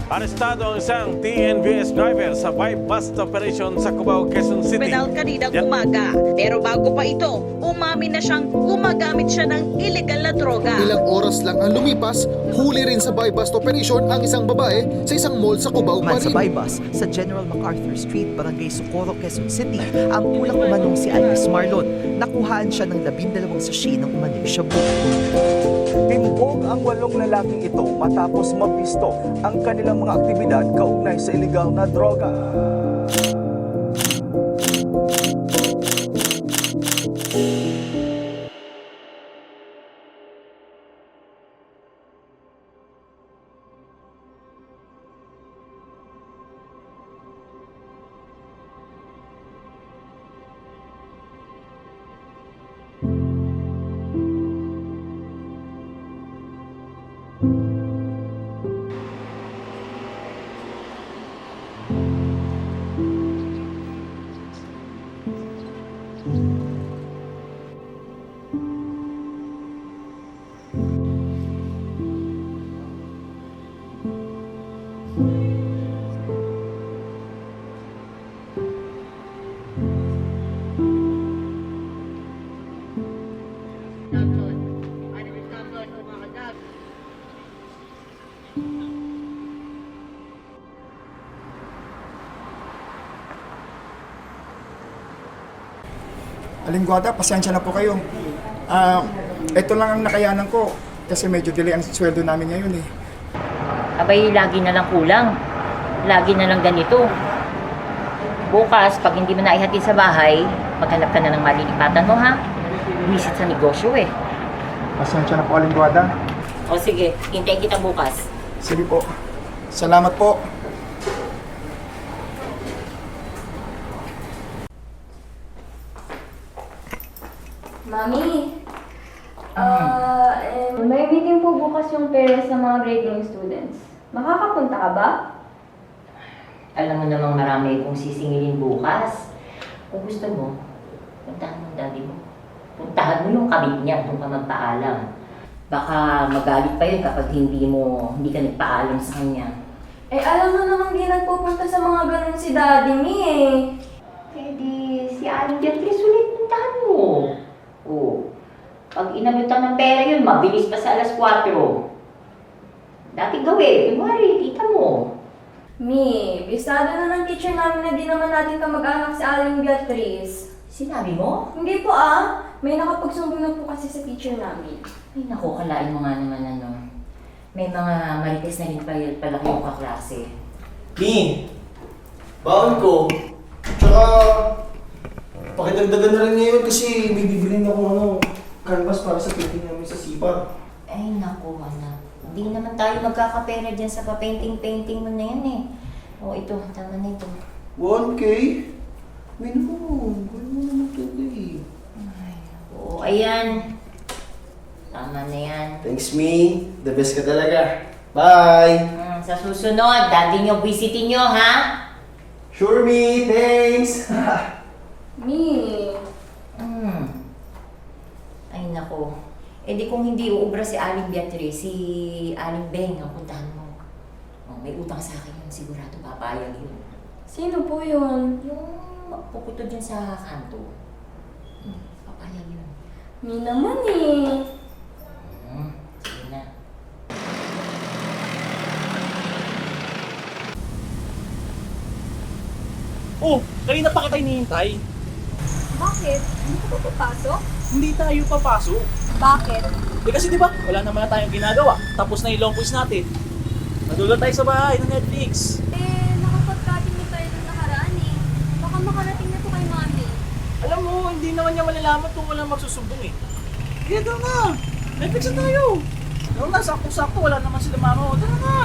Arestado ang isang TNVS driver sa bypass operation sa Cubao, Quezon City. Penal kaninang umaga. Pero bago pa ito, umamin na siyang gumagamit siya ng illegal na droga. Ilang oras lang ang lumipas, huli rin sa buy-bust operation ang isang babae sa isang mall sa Cubao pa Man sa rin. Baybus, sa General MacArthur Street, Barangay Socorro, Quezon City, ang kulang umanong si Alice Marlon. Nakuhaan siya ng 12 sachet ng umano'y shabu. Timbog ang 8 lalaking ito matapos mabisto ang kanilang mga aktibidad kaugnay sa iligal na droga. Alingguada, pasensya na po kayo. Ito lang ang nakayanan ko kasi medyo delay ang sweldo namin ngayon eh. Abay, lagi na lang kulang. Lagi na lang ganito. Bukas, pag hindi mo naihatid sa bahay, maghanap ka na ng malilipatan mo, ha? Visit sa negosyo, eh. Pasensya na po, Alingguada. O sige, hintayin kita bukas. Sige po. Salamat po. Mami, may meeting po bukas yung parents ng mga grade 9 students. Makakapunta ka ba? Alam mo namang marami kung sisingilin bukas. Kung gusto mo, puntahan mo ang daddy mo. Puntahan mo yung kabit niya kung ka magpaalam. Baka magalit pa yun kapag hindi ka nagpaalam sa kanya. Eh, alam mo namang di nagpupunta sa mga ganun si Daddy Mi eh. Eh di, si Aling Beatriz ulit puntahan mo. Oo. Pag inabutan ng pera yun, mabilis pa sa alas 4. Dati gawin, kunwari, tita mo. Mi, bisado na ng teacher namin na di naman natin kamag-anak si Aling Beatriz. Sinabi mo? Hindi po may nakapagsumbong na po kasi sa teacher namin. Ay naku, kalain mo nga naman ano. May mga marites na rin pala kayong kaklase. Mi, baon ko. Tsaka, pakidagdagan na rin ngayon kasi may bibilin ako canvas para sa painting namin sa SIPA. Ay naku, anak. Hindi naman tayo magkakapera dyan sa pa-painting-painting mo na yan eh. O ito, tama na ito. 1K? May naman, gawin mo naman 2K. Ay, oo, ayan. Tama na yan. Thanks, Mi. The best ka talaga. Bye! Sa susunod, daddy nyo, visitin nyo, ha? Sure, Mi. Thanks! Mi, Ay nako. Eh di kung hindi uubra si Aling Beatriz, si Aling Beng ang puntahan mo. Oh, may utang sa akin yun, sigurado papayag yun. sino po yun? Yung puputo dyan sa kanto. Papayag yun. Mi naman eh. Sige na. Oh, kanina pa kita hinihintay. Bakit? Hindi ka pa papasok? Hindi tayo papasok. Bakit? Kasi di ba, wala naman na tayong ginagawa. Tapos na yung long quiz natin. Natulog tayo sa bahay ng Netflix. Eh, nakapag-cutting na tayo ng nakaraan eh. Baka makarating na to kay Mami. Alam mo, hindi naman niya malalaman kung walang magsusumbong eh. Kaya tara na, Netflix na tayo. Alam na, sakto-sakto, wala naman sila mama. Tara na.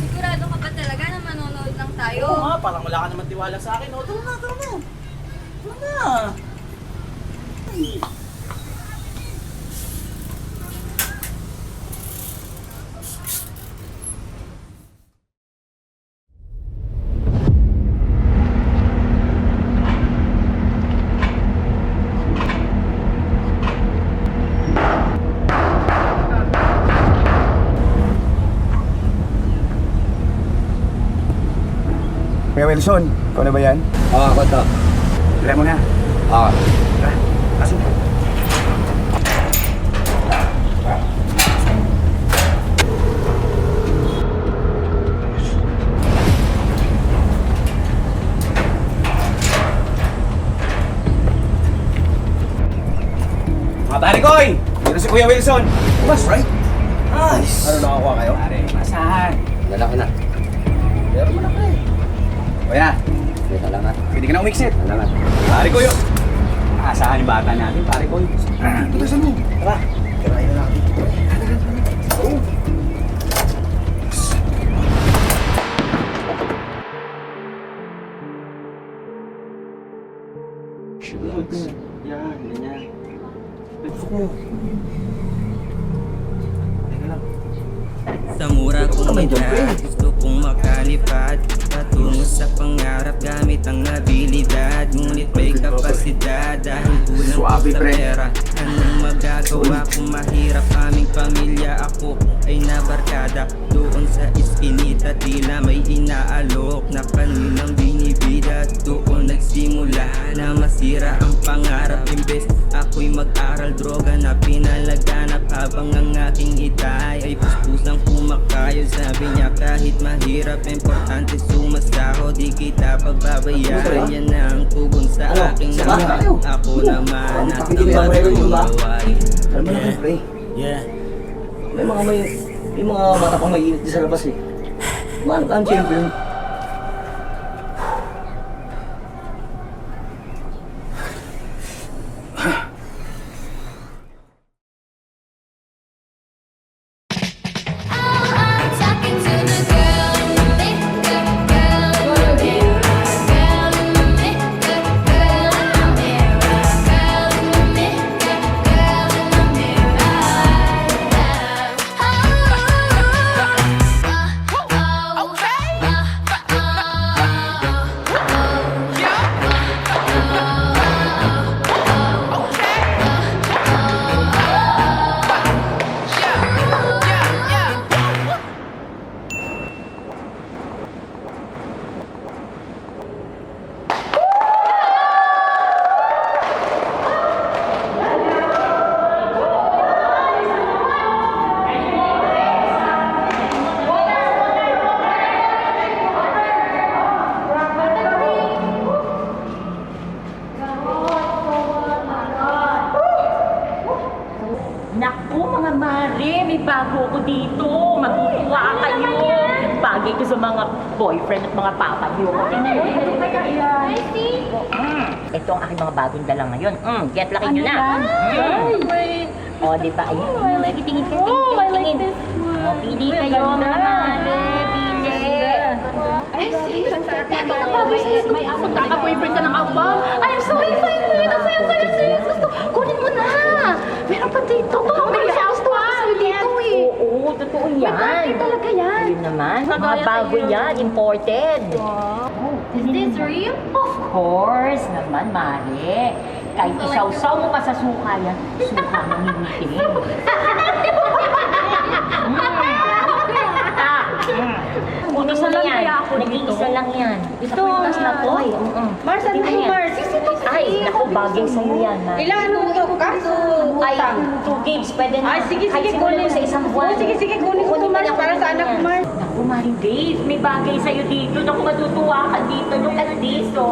Sigurado ka ba talaga na manonood lang tayo? Oo nga, parang wala ka naman tiwala sa akin. O, tara na, tara na. Tara na. Ay. Kuya Wilson, ikaw na ba yan? Oo, ako to. Try mo na. Oo. Tara, pasok. Mga pare koy! Dito si Kuya Wilson. Mas right? Nice! Ano nakakuha kayo? Pare, masahan. Lalaki na. Meron mo na pre. Kuya, May salamat. pwede ka na umiksit. Salamat. Pare ko yun. Asahan yung bata natin, pare ko. Tulasan mo. Tara. Kirain na natin. Oo. Yan, ganyan. Sa mura kong edad, gusto kong makalipad patungo sa pangarap gamit ang abilidad. Ngunit may kapasidad dahil kulang ko sa pera. Anong magagawa kung mahirap aming pamilya? Ako ay nabarkada doon sa iskinita, tila may inaalok na kanilang binibida. Doon nagsimula na masira ang pangarap. Imbes ako'y mag-aral, droga na pinalaganap habang ang aking itay ay puspusang kumakayo. Sabi niya kahit mahirap, importante sumasaho. Di kita pagbabayaran, yan na ang tugon sa aking naman. Ako naman at naman gumawain. Alam mo na pre. Yeah. May mga mata pang mainit sa labas eh. Mahal ka ang champion. Naku mga mare, may bago ko dito. Matutuwa kayo. Bagay ko sa mga boyfriend at mga papa niyo. Tingnan niyo, ito kaya yan. Ito ang aking mga bagong dala ngayon. Get lucky nyo na. O, di ba? Ayun. Sige, tingin ka, tingin. O, pili kayo mga mare. Pili. May magkaka-boyfriend ka ng abang. I'm so excited! Ang saya-saya! Gusto, kunin mo na! Meron pa dito. May gusto ako dito eh. Oo, totoo yan. May talaga yan. Yun naman. Mga bago yan. Imported. Is this real? Of course naman, Mare. Kahit isaw-saw mo pa sa suka yan, suka nangingitin. Isa lang kaya ako dito. Nag-iisa lang yan. Ito, Tapos na po. Mars, ano mo, Mars? Ay, naku, bagay sa'yo yan, Mars. Ilan utang ka? Ay, 2 gigs, pwede na. Ay, sige, Kahit sige, siguro kunin. sa isang buwan. Sige, kunin ko to, Mars, para sa anak ko, Mars. Naku, Maring Dave, may bagay sa'yo dito. Naku, matutuwa ka dito. Nung nandito.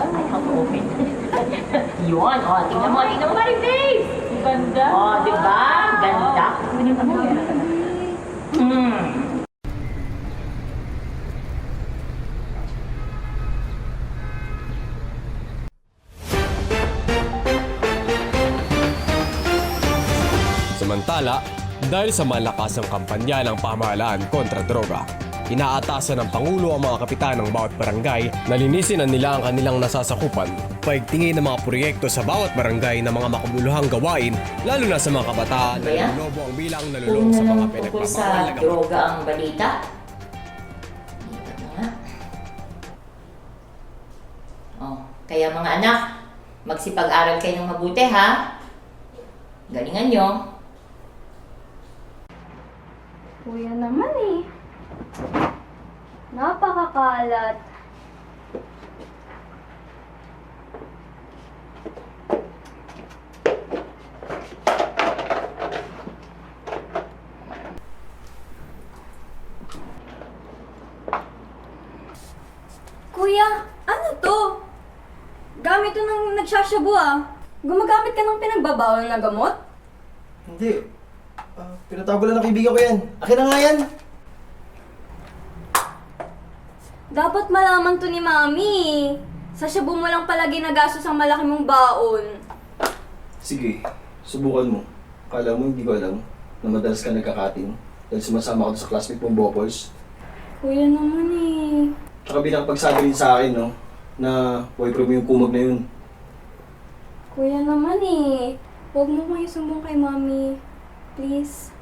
Ay, how to open. Yun, o, tingnan mo, Maring Dave. Ganda. O, di ba? Ganda. Samantala, dahil sa malakasang kampanya ng pamahalaan kontra droga, inaatasan ng Pangulo ang mga kapitan ng bawat barangay na linisin na nila ang kanilang nasasakupan, paigtingin ng mga proyekto sa bawat barangay ng mga makabuluhang gawain, lalo na sa mga kabataan na Kaya? nalulobo ang bilang Kung nalulong sa mga naman tungkol sa pinagpapahalaga. droga ang balita. Lipat na nga. Oh, kaya mga anak, magsipag-aral kayo ng mabuti ha. Galingan nyo. Kuya naman eh. Napakakalat. Kuya, ano to? Gamit to ng nagsasyabu Gumagamit ka ng pinagbabawal na gamot? Hindi. Pinatago lang ng kaibigan ko yan. Akin na nga yan. Dapat malaman to ni Mami. Sa shabu mo lang pala ginagastos ang malaki mong baon. Sige, subukan mo. Akala mo hindi ko alam na madalas ka nagkakating dahil sumasama ka sa classmate mong Boppers. Kuya naman Tsaka bilang pagsabi rin sa akin, no, na boyfriend mo yung kumag na yun. Kuya naman Huwag mo kayo sumbong kay Mami. Please.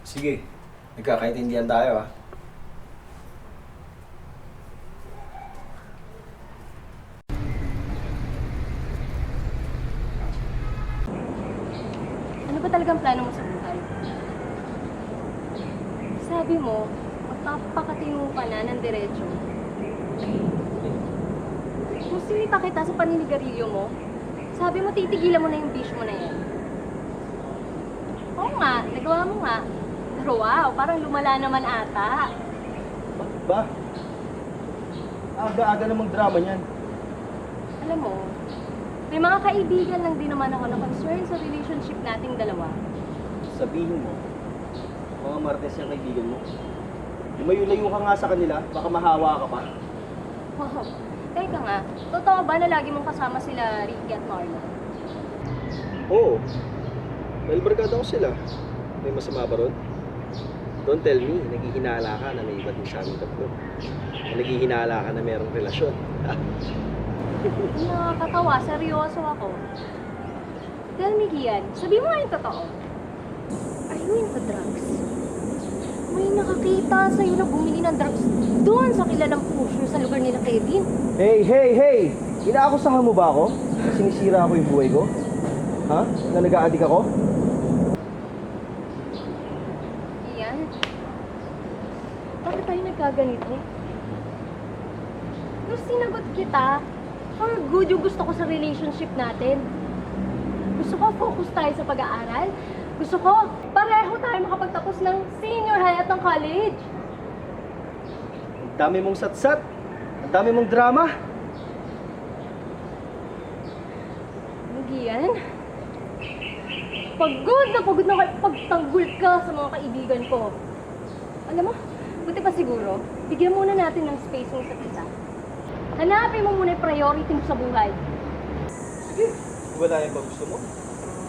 Sige, nagkakaintindihan tayo Ano ba talagang plano mo sa buhay? Sabi mo, magpapakatino ka na ng diretso. Kung sinita kita sa paninigarilyo mo, sabi mo titigilan mo na yung bisyo mo na yan. Oo nga, nagawa mo nga. Pero wow, parang lumala naman ata. Bakit ba? Aga-aga namang drama niyan. Alam mo, may mga kaibigan lang din naman ako na concern sa relationship nating dalawa. Sabihin mo, mga martes yung kaibigan mo. Lumayo-layo ka nga sa kanila, baka mahawa ka pa. Wow, teka nga, totoo ba na lagi mong kasama sila Ricky at Marlon? Oo. Dahil barkada ko sila. May masama ba ron? Don't tell me, naghihinala ka na may iba din sa aming tatlo. Naghihinala ka na mayroong relasyon. Nakakatawa, seryoso ako. Tell me, Kian, sabi mo nga yung totoo. Are you into drugs? May nakakita sa'yo na bumili ng drugs doon sa kilalang pusher sa lugar nila Kevin. Hey! Inaakusahan mo ba ako? Na sinisira ako yung buhay ko? Ha? Na nag-a-addict ako? Kian, bakit tayo nagkaganito? Nung sinagot kita, for good yung gusto ko sa relationship natin. Gusto ko focus tayo sa pag-aaral. Gusto ko pareho tayo makapagtapos ng senior high at ng college. Ang dami mong satsat. Ang dami mong drama. Gian, pagod na kayo pagtanggol ka sa mga kaibigan ko. Alam mo, buti pa siguro, bigyan muna natin ng space ng isa't isa. Hanapin mo muna yung priority mo sa buhay. Sige, wala yung ba gusto mo?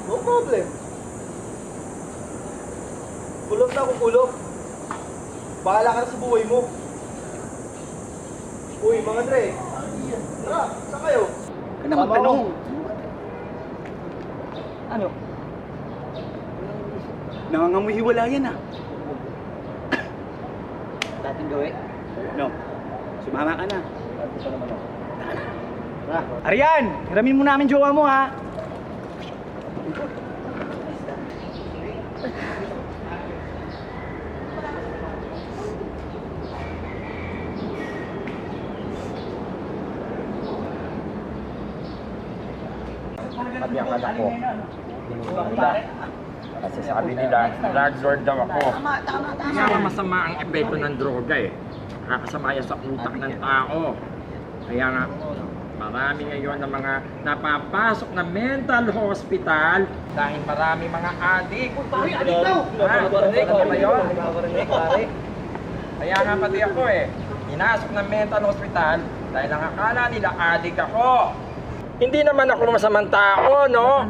No problem. Kulog na akong kulog. Bahala ka na sa buhay mo. Uy, mga Dre. Tara, saan kayo? Ka na magtanong. Ano? Nangangamoy hiwala yan Dating gawi? No. Sumama ka na. Tara. Arian! Hiramin mo namin jowa mo Sabi ang anak ko, nila. Kasi sabi nila, drug lord daw ako. Tama. Masama ang epekto ng droga Nakakasama yan sa utak ng tao. Kaya nga, marami ngayon ng mga napapasok na mental hospital dahil marami mga adik. Adik daw! Adik ba yun? Kaya nga pati ako Inasok ng mental hospital dahil ang akala nila adik ako. Hindi naman ako masamang tao, no?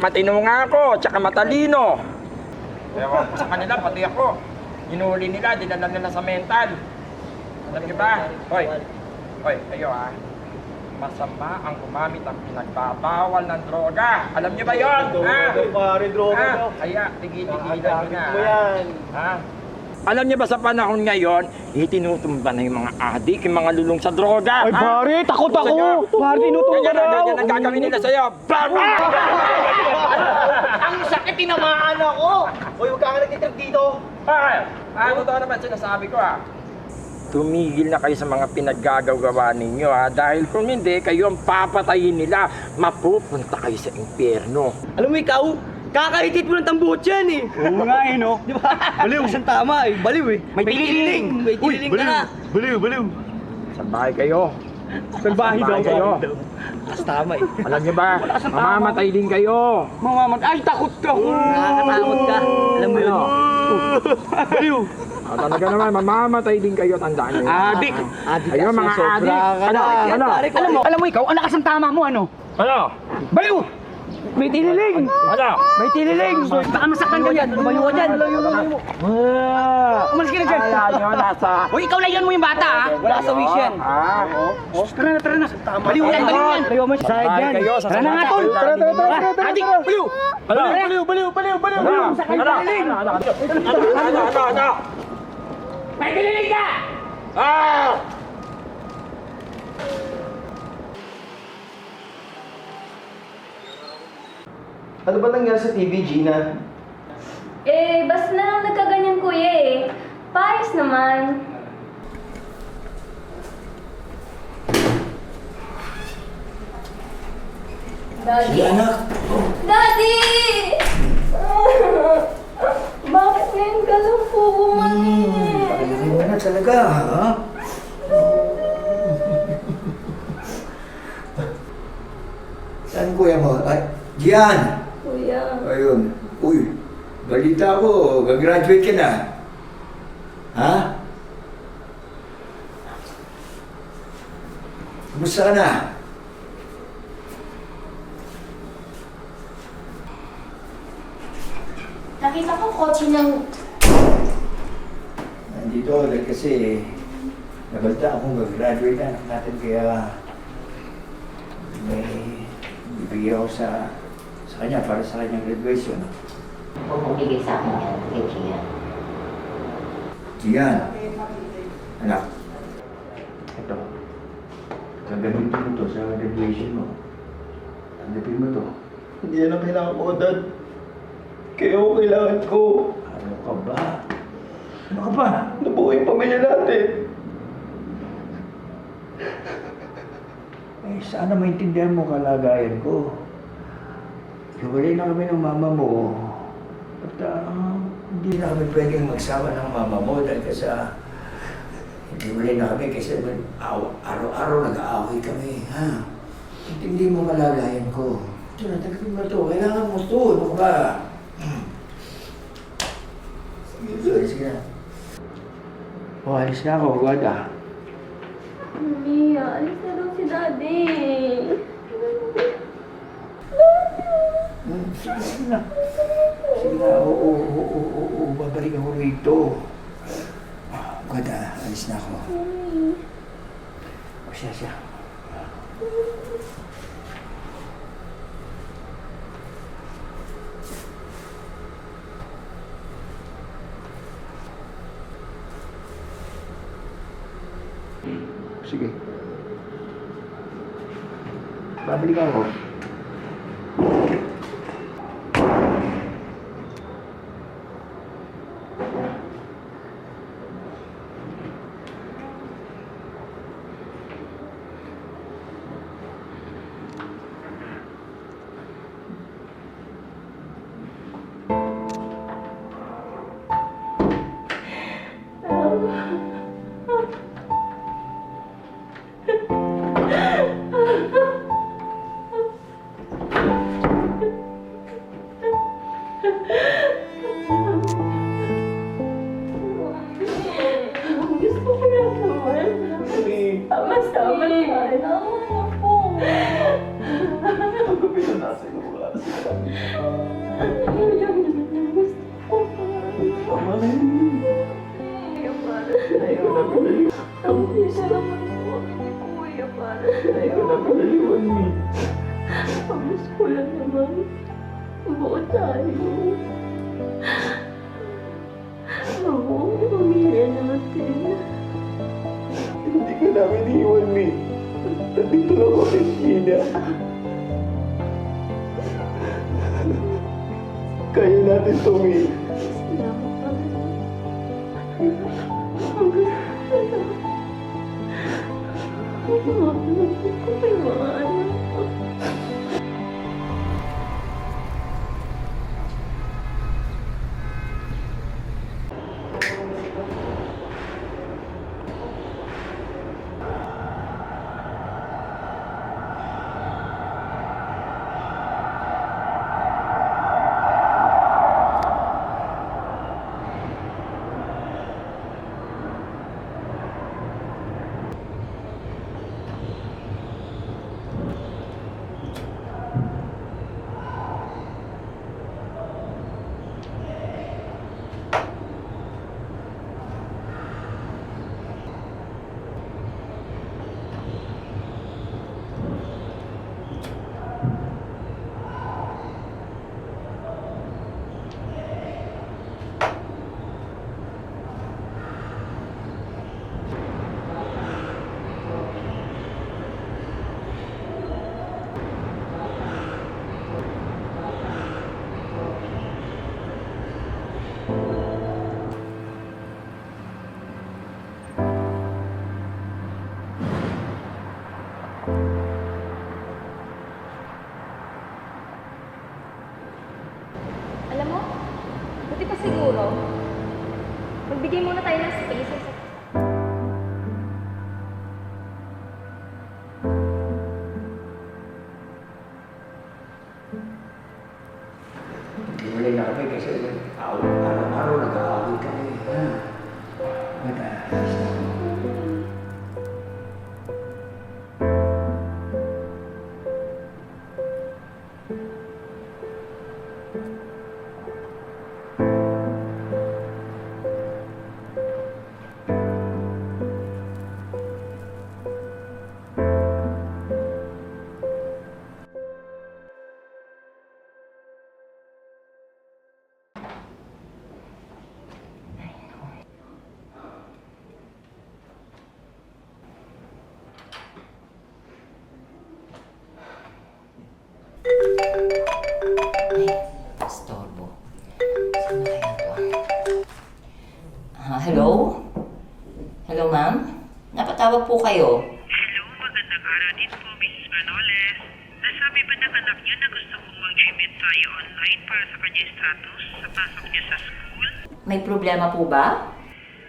Matino nga ako, tsaka matalino. Pero sa kanila, pati ako. Hinuli nila, dinala nila sa mental. Alam niyo ba? Hoy, kayo masama ang gumamit ng pinagbabawal ng droga. Alam niyo ba yun? Pare, droga daw. Kaya, tigil-tigilan nyo na. Alam niyo ba sa panahon ngayon, itinutumba na yung mga adik, yung mga lulong sa droga. Ay, pare, takot ako! Pare, tinutumba daw! Yan ang gagawin nila sa'yo. Ang sakit, tinamaan ako! Uy, huwag ka nagtitrip dito! Totoo naman sinasabi ko Tumigil na kayo sa mga pinaggagawa ninyo dahil kung hindi, kayo ang papatayin nila. Mapupunta kayo sa impyerno. Alam mo ikaw, kakaitit mo ng tambuhot yan Oo nga no? Di ba? Baliw, isang tama baliw May tililing! May tililing ka na! Baliw! Sa bahay kayo. Salbahe daw kayo. Tama eh. Alam niyo ba, mamamatay din kayo. Ay, takot ka! Nakakatakot ka. Alam mo yun. Baliw! Talaga naman, mamamatay din kayo, tandaan niyo. Adik! Ayun, mga adik. Alam mo ikaw, ang lakas ng tama mo, ano? Ano? Baliw! May tililing! Ano? May tililing! Baka masaktan ka yan! Lumayo ka dyan! Umalis ka na dyan! Kaya nyo, nasa... Uy, ikaw layan mo yung bata, ha? Wala sa wish yan! Tara na! Baliw yan! Baliw mo siya! Sasabay kayo, Tara na nga, tol! Tara! Adik! Baliw! Baliw! Ano? May tililing ka! Ano ba nangyari sa TV, Gina? Basta na lang nagkaganyan kuya eh. Paayos naman. Daddy? Daddy! Bakit ngayon ka lang po bumalik? Pakilaki mo na talaga, ha? Saan kuya mo? Ay, Gian! Kuya. Ayun. Uy, balita ko, gagraduate ka na. Ha? Kumusta ka na? Nakita ko kotse ng... Nandito ulit kasi nabalita akong gagraduate na anak natin kaya may bibigyan ako sa kanya para sa kanyang graduation. Huwag mong bigay sa akin yan, kay Gian. Gian, anak. Ito. Gagamitin mo to sa graduation mo. Tanggapin mo to. Hindi yan ang kailangan ko, Dad. Kaya ako kailangan ko. Ano ka ba? Ano ka ba? Nabuo yung pamilya natin. Eh, sana maintindihan mo kalagayan ko. Hiwalay na kami ng mama mo. At hindi na kami pwedeng magsama ng mama mo dahil kasi hiwalay na kami kasi araw-araw nag-aaway kami. Ha? Intindi mo kalagayan ko. Ito na, tagapin mo ito. Kailangan mo ito. Ano ka ba? Sige na. Alis na ako, Gwada. Mia, alis na daw si Daddy. Sige na. Sige na. Oo. Babalik ako rito. Gwada, alis na ako. O siya. Sige. Babalik ako. Gusto ko na naman. Tama-tama tayo. Ako. Tagapin na nasa iyo ka. Gusto ko pa. Tama na yun. Ayaw na pinaliwan. Ang isa naman po ni Kuya para Ayaw na pinaliwan mo. Pagos ko lang naman. Buo tayo. Oo, pamilya natin. Hindi ka namin iiwan, Mi. Nandito lang ako kay Gina. Kaya natin to, Mi. Salamat pa rin. Mga anak. Buti pa siguro, magbigay muna tayo ng space sa Huli na kami kasi araw-araw nag-aaway kami. Mataas. Estorbo. Sino kaya to? Hello? Hello, ma'am? Napatawag po kayo. Hello, magandang araw din po, Mrs. Manoles. Nasabi ba ng anak niyo na gusto kong mag-treatment tayo online para sa kanyang status sa pasok niya sa school? May problema po ba?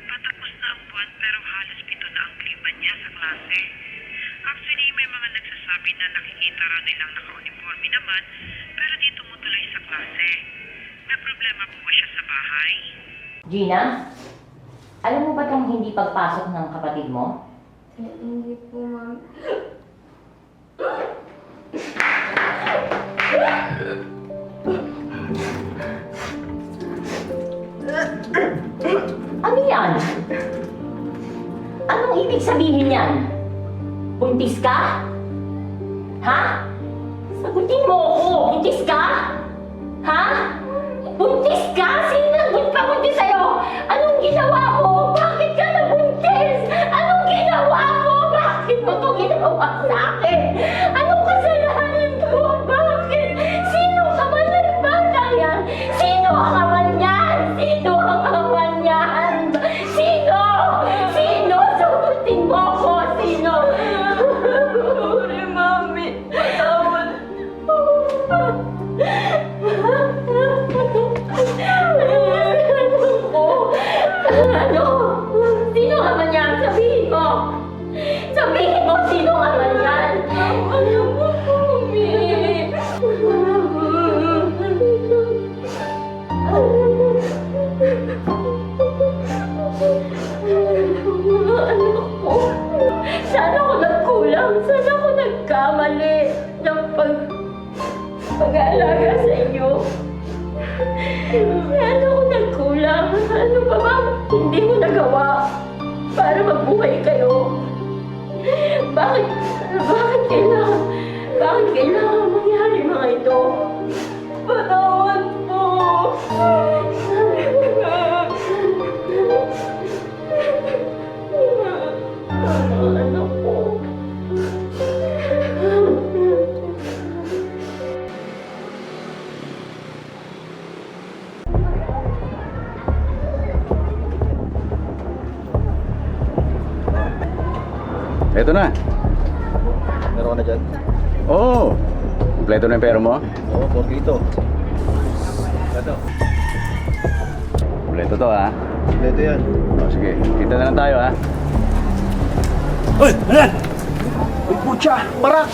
Patapos na ang buwan pero halos 7 na ang klima niya sa klase. Actually, may mga nagsasabi na nakikita raw nilang naka-uniforme naman pero di tumutuloy sa klase. May problema po ba siya sa bahay? Gina? Alam mo ba itong hindi pagpasok ng kapatid mo? Hindi po, ma'am. Ano yan? Anong ibig sabihin yan? Buntis ka? Ha? Sagutin mo ako! Buntis ka? Ha? Buntis ka? Sino nagpabuntis sa'yo? Anong ginawa mo? Bakit ka nabuntis? Anong ginawa mo? Bakit mo ito ginawa sa akin? Anong kasalanan ko? Bakit? Sino ka ba ng batang yan? Sino ang ama niyan? Sino ang ama niyan? Sino? Sino? Sagutin mo ako! Sino? Sorry, Mami. Patawad. Ano? Sino ang ama niyan? Sabihin mo! Sabihin mo sino ang ama niyan! Ano mo, Mami? Anak ko, sana ako nagkulang, sana ako nagkamali ng pag-aalaga sa inyo. Sana ako nagkulang. Ano pa ba hindi ko nagawa para mabuhay kayo? Bakit kailangan mangyari mga ito? Patawad po! Anak ko. Eto na. Meron ka na dyan? Oo. Kompleto na yung pera mo? Oo, 4 dito. Ito. Kompleto to ha. Kompleto yan. O sige, kita na lang tayo ha. Hoy! Ayan! Uy, putya! Barak!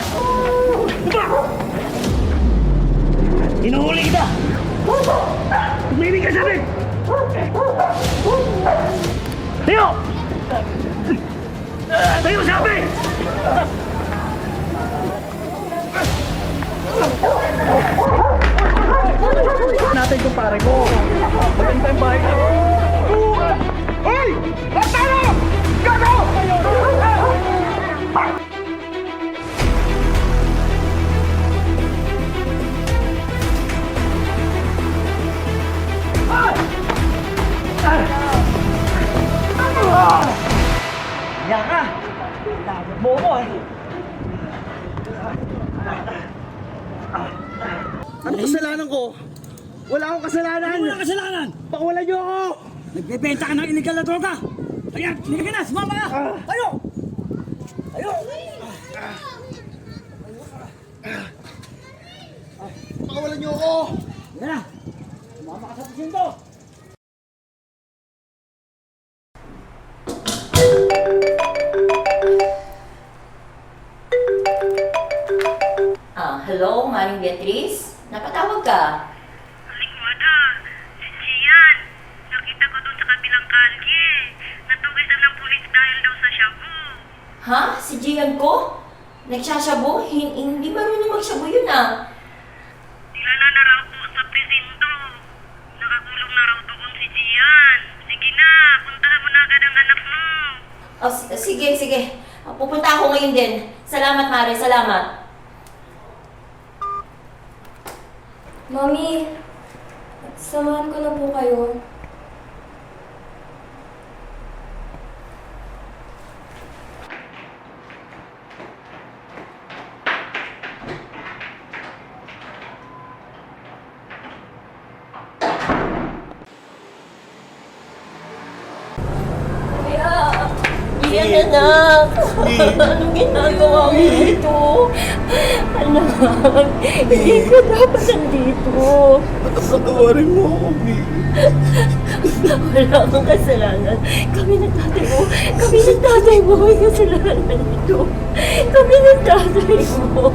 Hinuhuli kita! Tumibig ka sa amin! Tayo! Tayo, sabi! Natin kung pare ko. Maganda yung bahay ko. Hoy! Bastano! Gago! Yan ka! Dapat mo ko eh! Ano kasalanan ko? Wala akong kasalanan! Ano wala kasalanan? Pakuwalan niyo ako! Nagbebenta ka ng illegal na droga! Ayan! Hindi ka na! Sumama ka! Tayo! Tayo! Pakuwalan niyo ako! Yan na! Sumama ka sa presinto! Maring Beatrice? Napatawag ka? Likwada, si Gian. Nakita ko doon sa kabilang kalye. Natugis na ng pulis dahil daw sa shabu. Ha? Si Gian ko? Nagsasabo? Hindi marunong magsabo yun ah. Nilala na raw po sa presinto. Nakakulong na raw doon si Gian. Sige na, puntahan mo na agad ang anak mo. Oh, sige. Pupunta ako ngayon din. Salamat, Mare. Salamat. Mami, samahan ko na po kayo. Iyan, anak. Anong ginagawa mo dito? Anak, hindi ka dapat nandito. Patawarin mo ako, Mi. Wala kang kasalanan. Kami ng tatay mo. May kasalanan dito. Kami ng tatay mo.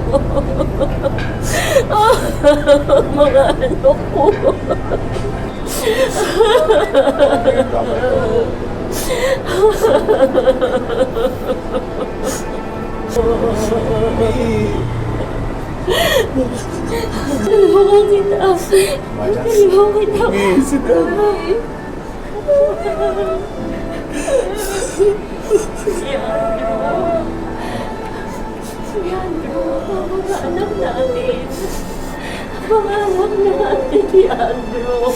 Mga anak ko. Tulungan kita. Si Andrew, mga anak namin. Mga anak natin si Andrew.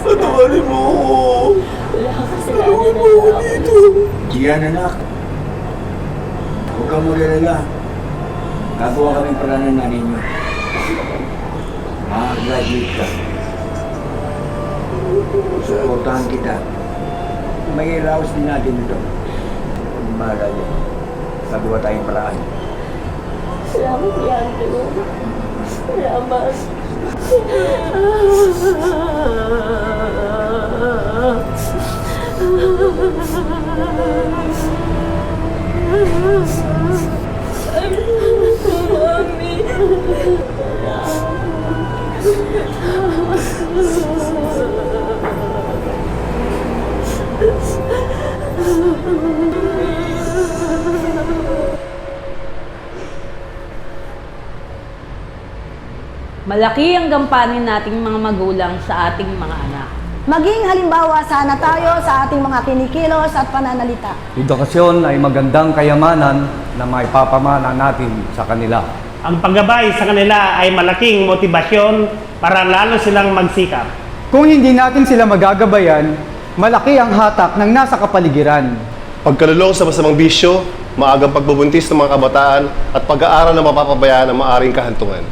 Patawarin mo ako. Wala ka kasalanan na dito. Gian, anak. Huwag kang mag-alala. Gagawa kaming paraan na ninyo. Makagraduate ka. Suportahan kita. May raos din natin ito. Huwag bahala dyan. Gagawa tayong paraan. Salamat, Andrew. Salamat. Malaki ang gampanin nating mga magulang sa ating mga anak. Maging halimbawa sana tayo sa ating mga kinikilos at pananalita. Edukasyon ay magandang kayamanan na maipapamana natin sa kanila. Ang paggabay sa kanila ay malaking motibasyon para lalo silang magsikap. Kung hindi natin sila magagabayan, malaki ang hatak ng nasa kapaligiran. Pagkalulong sa masamang bisyo, maagang pagbubuntis ng mga kabataan at pag-aaral na mapapabayaan ang maaring kahantungan.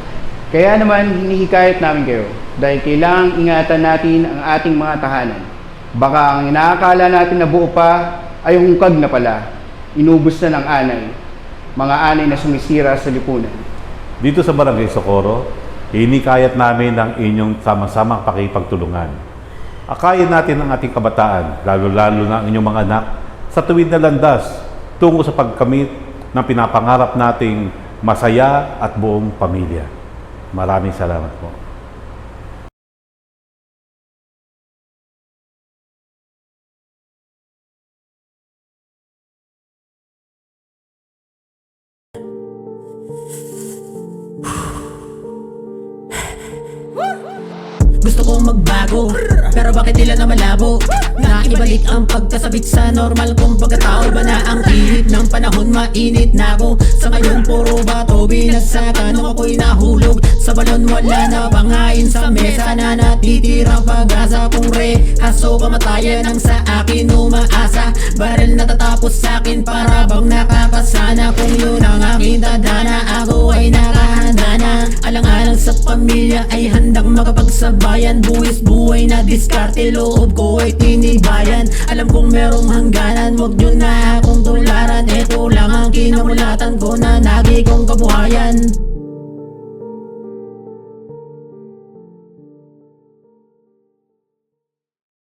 Kaya naman hinihikayat namin kayo dahil kailangang ingatan natin ang ating mga tahanan. Baka ang inaakala natin na buo pa ay hungkag na pala, inubos na ng anay, mga anay na sumisira sa lipunan. Dito sa Barangay Socorro, hinikayat namin ang inyong sama-samang pakipagtulungan. Akayin natin ang ating kabataan, lalo-lalo na ang inyong mga anak, sa tuwid na landas tungo sa pagkamit ng pinapangarap nating masaya at buong pamilya. Maraming salamat po. Gusto kong magbago, pero bakit tila na malabo? Na ibalik ang pagkasabit sa normal kong pagkatao. Iba na ang init ng panahon, mainit na ako. Sa ngayon puro bato, binagsakan nung ako'y nahulog sa balon. Wala na bangain sa mesa na natitirang pag-asa. Kung rehaso kamatayan ang sa akin umaasa. Baril natatapos sa akin para bang nakakasana. Kung yun ang aking tadhana, ako ay nakahanda na. Alang-alang sa pamilya ay handang makapagsabayan. Buwis buhay na diskarte, loob ko ay tinibayan. Alam kong merong hangganan, wag nyo